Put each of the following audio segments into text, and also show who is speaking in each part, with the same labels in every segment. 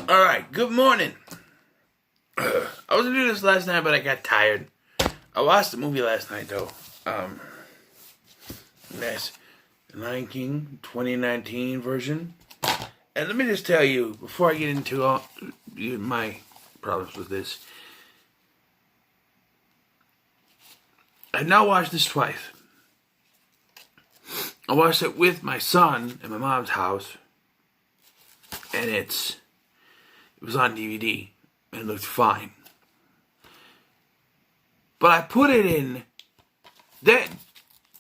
Speaker 1: Alright, good morning. I was gonna do this last night, but I got tired. I watched the movie last night, though. That's Lion King 2019 version. And let me just tell you, before I get into all my problems with this, I've now watched this twice. I watched it with my son at my mom's house, and it was on DVD, and it looked fine. But I put it in, they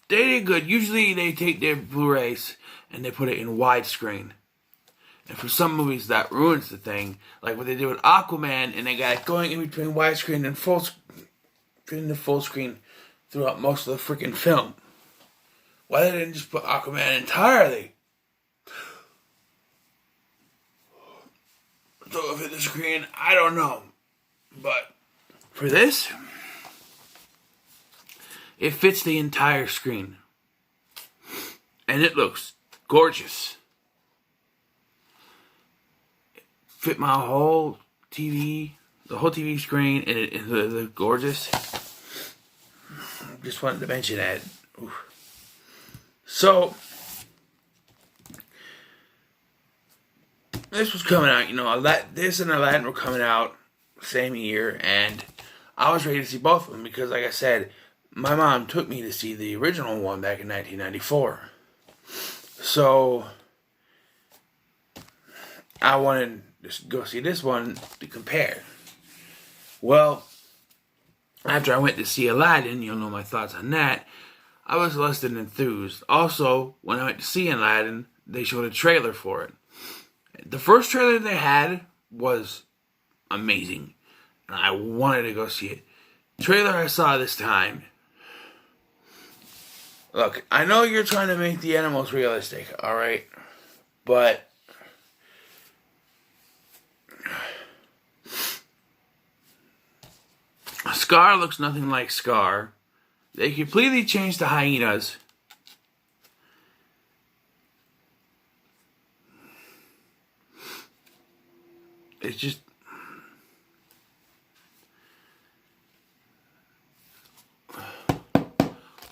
Speaker 1: did good. Usually they take their Blu-rays and they put it in widescreen. And for some movies that ruins the thing, like what they did with Aquaman, and they got it going in between widescreen and full screen throughout most of the freaking film. Why they didn't just put Aquaman entirely? So if it's the screen, I don't know. But for this, it fits the entire screen. And it looks gorgeous. It fit my whole TV, the whole TV screen, and it looked gorgeous. Just wanted to mention that. Oof. So, this was coming out, this and Aladdin were coming out same year, and I was ready to see both of them because, like I said, my mom took me to see the original one back in 1994. So, I wanted to go see this one to compare. Well, after I went to see Aladdin, you'll know my thoughts on that, I was less than enthused. Also, when I went to see Aladdin, they showed a trailer for it. The first trailer they had was amazing, and I wanted to go see it. The trailer I saw this time, look, I know you're trying to make the animals realistic, alright? But Scar looks nothing like Scar. They completely changed the hyenas. It's just...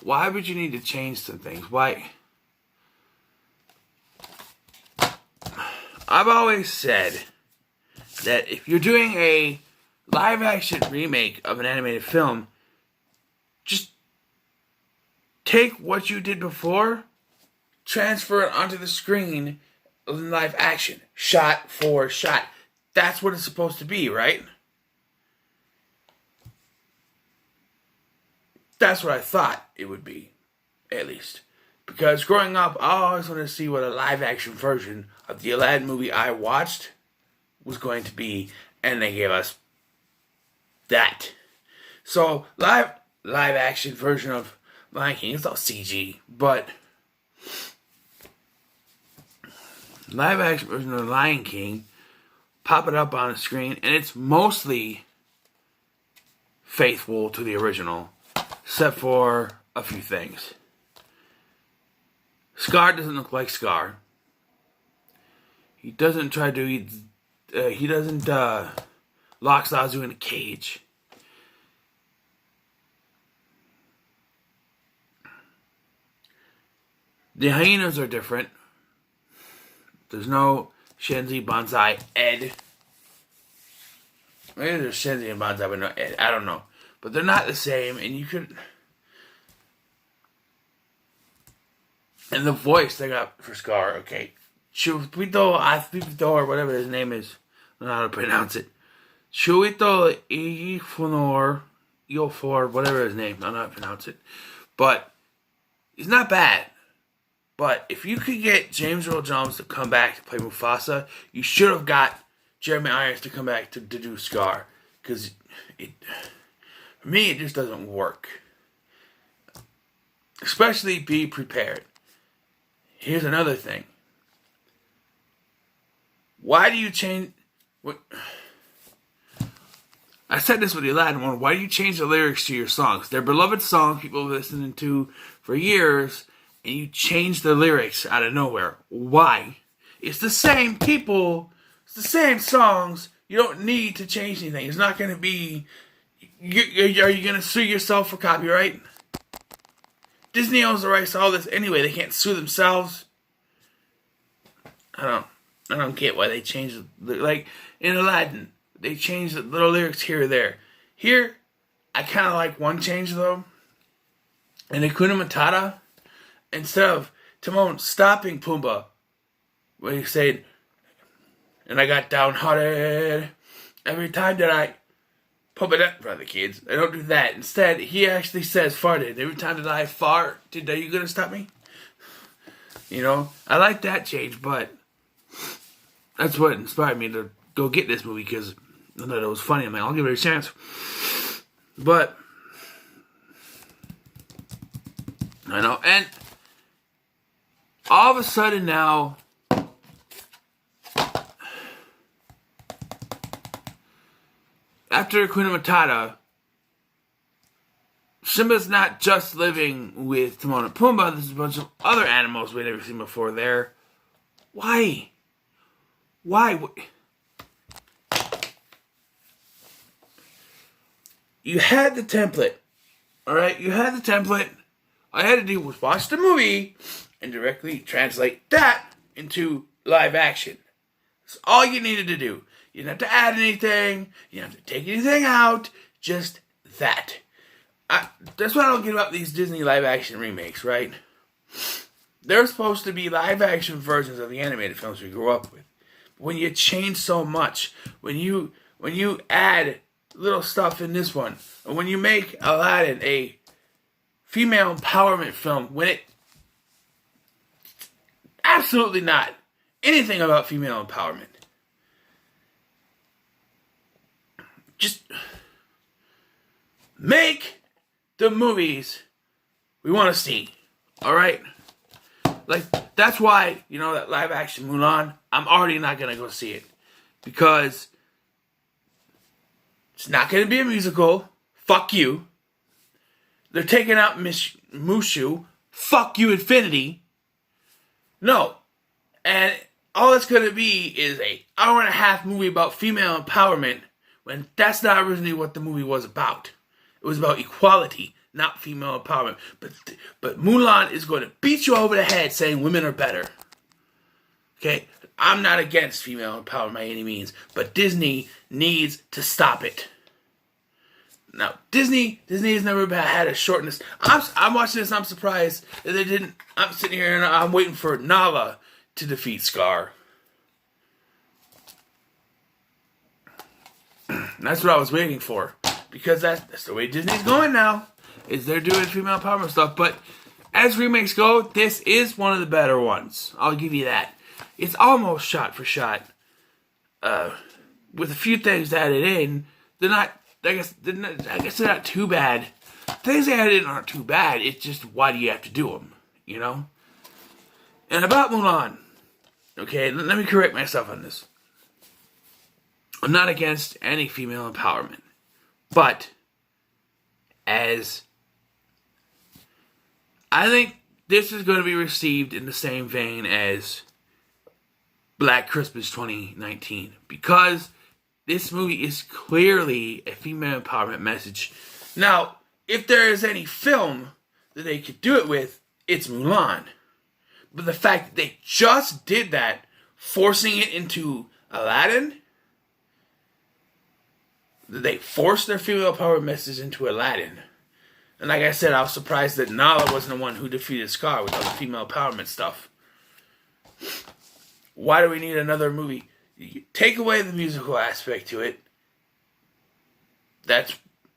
Speaker 1: Why would you need to change some things? Why? I've always said that if you're doing a live-action remake of an animated film, just take what you did before, transfer it onto the screen in live action, shot for shot. That's what it's supposed to be, right? That's what I thought it would be, at least. Because growing up, I always wanted to see what a live-action version of the Aladdin movie I watched was going to be, and they gave us that. So, live-action version of Lion King, it's all CG, but live-action version of Lion King, pop it up on the screen, and it's mostly faithful to the original, except for a few things. Scar doesn't look like Scar. He doesn't try to lock Zazu in a cage. The hyenas are different. There's no Shenzi, Banzai, Ed. Maybe there's Shenzi and Banzai, but no Ed. I don't know. But they're not the same, and you could... And the voice they got for Scar, okay. Chuito, or whatever his name is. I don't know how to pronounce it. Chuito Iofor, whatever his name. I don't know how to pronounce it. But he's not bad. But if you could get James Earl Jones to come back to play Mufasa, you should have got Jeremy Irons to come back to do Scar. Because for me, it just doesn't work. Especially be prepared. Here's another thing. Why do you change... I said this with the Aladdin one. Why do you change the lyrics to your songs? They're beloved songs people have been listening to for years, and you change the lyrics out of nowhere. Why? It's the same people It's the same songs. You don't need to change anything. It's not going to be. Are you going to sue yourself for copyright? Disney owns the rights to all this anyway. They can't sue themselves. I don't get why they changed like in Aladdin. They changed the little lyrics here or there. Here, I kind of like one change though. In Hakuna Matata, instead of Timon stopping Pumbaa, when he said, "And I got downhearted every time that I pump it up for the kids." I don't do that. Instead, he actually says farted. Every time that I fart, are you gonna stop me? You know, I like that change, but that's what inspired me to go get this movie because I thought it was funny. I'm like, I'll give it a chance. But I know, and all of a sudden now, after Hakuna Matata, Simba's not just living with Timon and Pumbaa. There's a bunch of other animals we've never seen before there. Why? You had the template. Alright? You had the template. All I had to do was watch the movie and directly translate that into live action. That's all you needed to do. You didn't have to add anything. You didn't have to take anything out. Just that. That's what I don't get about these Disney live action remakes, right? They're supposed to be live action versions of the animated films we grew up with. But when you change so much, when you add little stuff in this one, and when you make Aladdin a female empowerment film, when it absolutely not anything about female empowerment. Just make the movies we want to see. Alright? Like, that's why, that live action Mulan, I'm already not going to go see it. Because it's not going to be a musical. Fuck you. They're taking out Miss Mushu. Fuck you, Infinity. No. And all it's going to be is an hour-and-a-half movie about female empowerment when that's not originally what the movie was about. It was about equality, not female empowerment. But Mulan is going to beat you over the head saying women are better. Okay? I'm not against female empowerment by any means, but Disney needs to stop it. Now, Disney has never had a shortness. I'm watching this, I'm surprised that they didn't. I'm sitting here and I'm waiting for Nala to defeat Scar. That's what I was waiting for. Because that's the way Disney's going now. Is they're doing female empowerment stuff. But as remakes go, this is one of the better ones. I'll give you that. It's almost shot for shot. With a few things added in, they're not. I guess they're not too bad. Things they added in aren't too bad. It's just why do you have to do them, And about Mulan, okay, let me correct myself on this. I'm not against any female empowerment, but as I think this is going to be received in the same vein as Black Christmas 2019 because this movie is clearly a female empowerment message. Now, if there is any film that they could do it with, it's Mulan. But the fact that they just did that, forcing it into Aladdin, they forced their female empowerment message into Aladdin. And like I said, I was surprised that Nala wasn't the one who defeated Scar with all the female empowerment stuff. Why do we need another movie? You take away the musical aspect to it. That's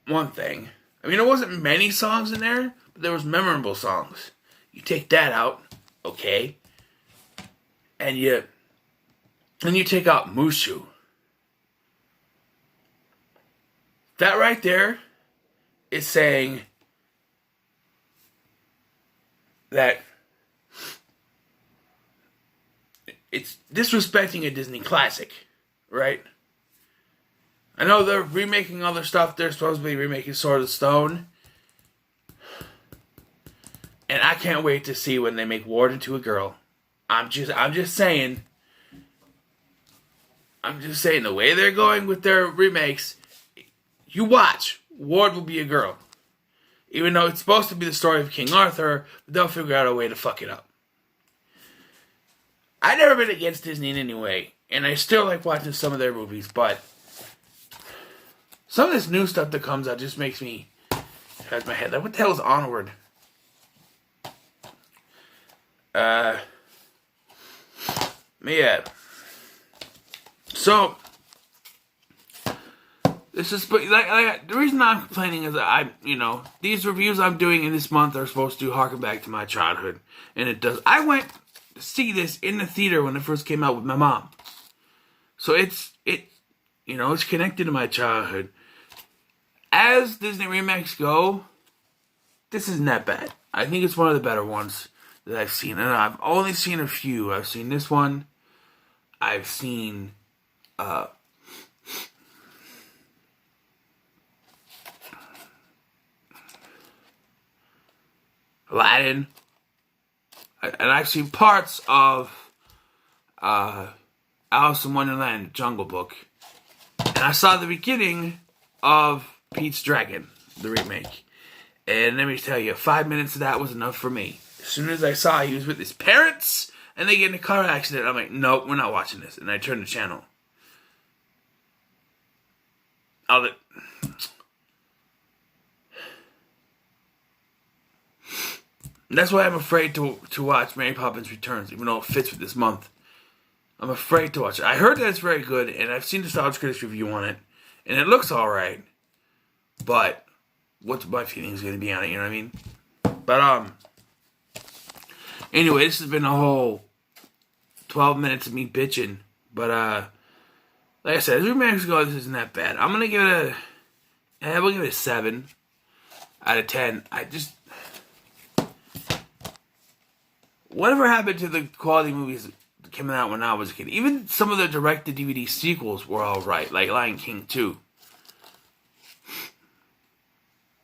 Speaker 1: one thing. I mean, there wasn't many songs in there, but there was memorable songs. You take that out, okay, and you take out Mushu. That right there is saying that it's disrespecting a Disney classic, right? I know they're remaking other stuff. They're supposed to be remaking Sword of Stone. And I can't wait to see when they make Ward into a girl. I'm just saying. I'm just saying, the way they're going with their remakes, you watch, Ward will be a girl. Even though it's supposed to be the story of King Arthur, they'll figure out a way to fuck it up. I've never been against Disney in any way, and I still like watching some of their movies, but some of this new stuff that comes out just makes me scratch my head. Like, what the hell is Onward? Yeah. So, this is, but like the reason I'm complaining is that these reviews I'm doing in this month are supposed to harken back to my childhood, and it does. I went to see this in the theater when it first came out with my mom, so it's connected to my childhood. As Disney remakes go, this isn't that bad. I think it's one of the better ones that I've seen, and I've only seen a few. I've seen this one. I've seen Aladdin, and I've seen parts of Alice in Wonderland, Jungle Book, and I saw the beginning of Pete's Dragon, the remake. And let me tell you, 5 minutes of that was enough for me. As soon as I saw he was with his parents and they get in a car accident, I'm like, nope, we're not watching this. And I turned the channel. That's why I'm afraid to watch Mary Poppins Returns, even though it fits with this month. I'm afraid to watch it. I heard that it's very good, and I've seen the Star Critics review on it, and it looks alright. But what's my feelings going to be on it, you know what I mean? But, anyway, this has been a whole 12 minutes of me bitching. But, like I said, as remakes go, this isn't that bad. I'm going to give it we'll give it a 7 out of 10. Whatever happened to the quality movies that came out when I was a kid? Even some of the direct-to-DVD sequels were alright, like Lion King 2.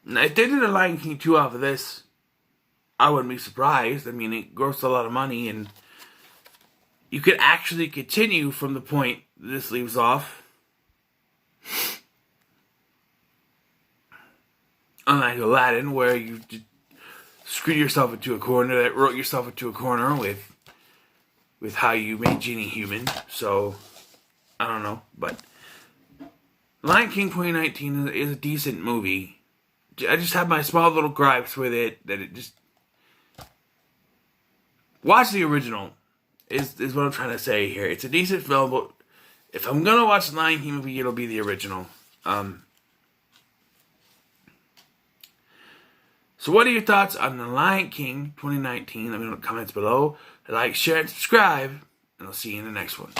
Speaker 1: Now, if they did a Lion King 2 off of this, I wouldn't be surprised. I mean, it grossed a lot of money, and you could actually continue from the point this leaves off. Unlike Aladdin, where you screwed yourself into a corner, that wrote yourself into a corner with how you made Genie human. So, I don't know, but Lion King 2019 is a decent movie. I just have my small little gripes with it, that it just... Watch the original, is what I'm trying to say here. It's a decent film, but if I'm going to watch the Lion King movie, it'll be the original. So what are your thoughts on The Lion King 2019? Let me know in the comments below. Like, share, and subscribe, and I'll see you in the next one.